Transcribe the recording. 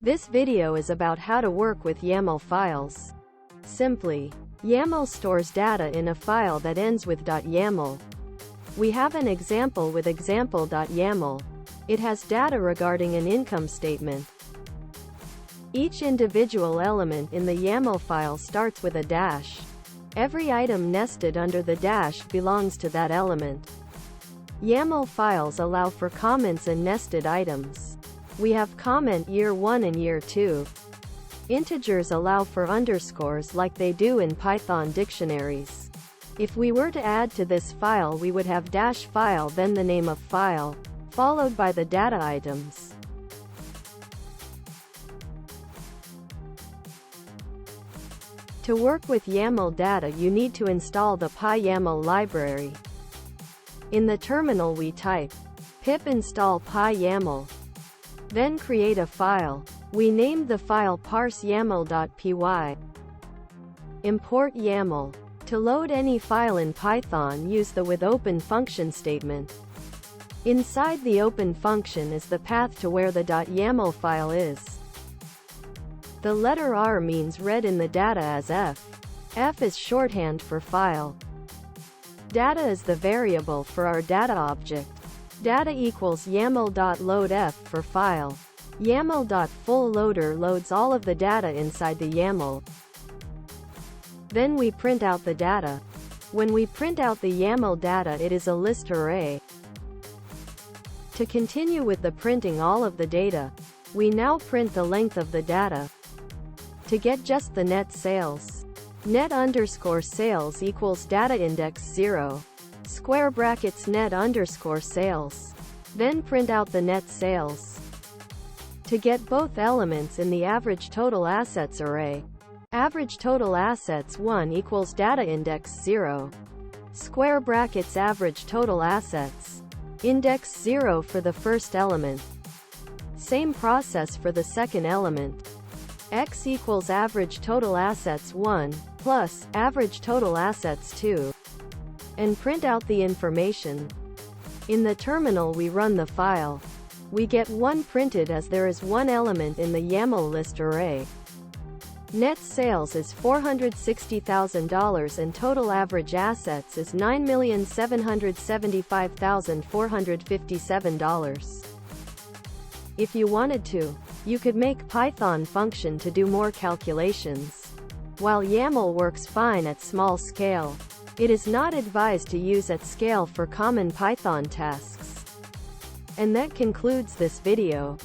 This video is about how to work with YAML files. Simply, YAML stores data in a file that ends with .yaml. We have an example with example.yaml. It has data regarding an income statement. Each individual element in the YAML file starts with a dash. Every item nested under the dash belongs to that element. YAML files allow for comments and nested items. We have comment year 1 and year 2. Integers allow for underscores like they do in Python dictionaries. If we were to add to this file, we would have dash file, then the name of file, followed by the data items. To work with YAML data, you need to install the pyyaml library. In the terminal we type pip install pyyaml. Then create a file. We named the file parse.yaml.py. Import YAML. To load any file in Python, use the with open function statement. Inside the open function is the path to where the .yaml file is. The letter R means read in the data as F. F is shorthand for file. Data is the variable for our data object. Data equals YAML.loadF for file. YAML.fullLoader loads all of the data inside the YAML. Then we print out the data. When we print out the YAML data, it is a list array. To continue with the printing all of the data, we now print the length of the data. To get just the net sales, net_sales equals data index 0. Square brackets net_sales. Then print out the net sales. To get both elements in the average total assets array, average total assets 1 equals data index 0. Square brackets average total assets. Index 0 for the first element. Same process for the second element. X equals average total assets 1 plus average total assets 2. And print out the information. In the terminal we run the file. We get 1 printed as there is 1 element in the YAML list array. Net sales is $460,000 and total average assets is $9,775,457. If you wanted to, you could make Python function to do more calculations. While YAML works fine at small scale, it is not advised to use at scale for common Python tasks. And that concludes this video.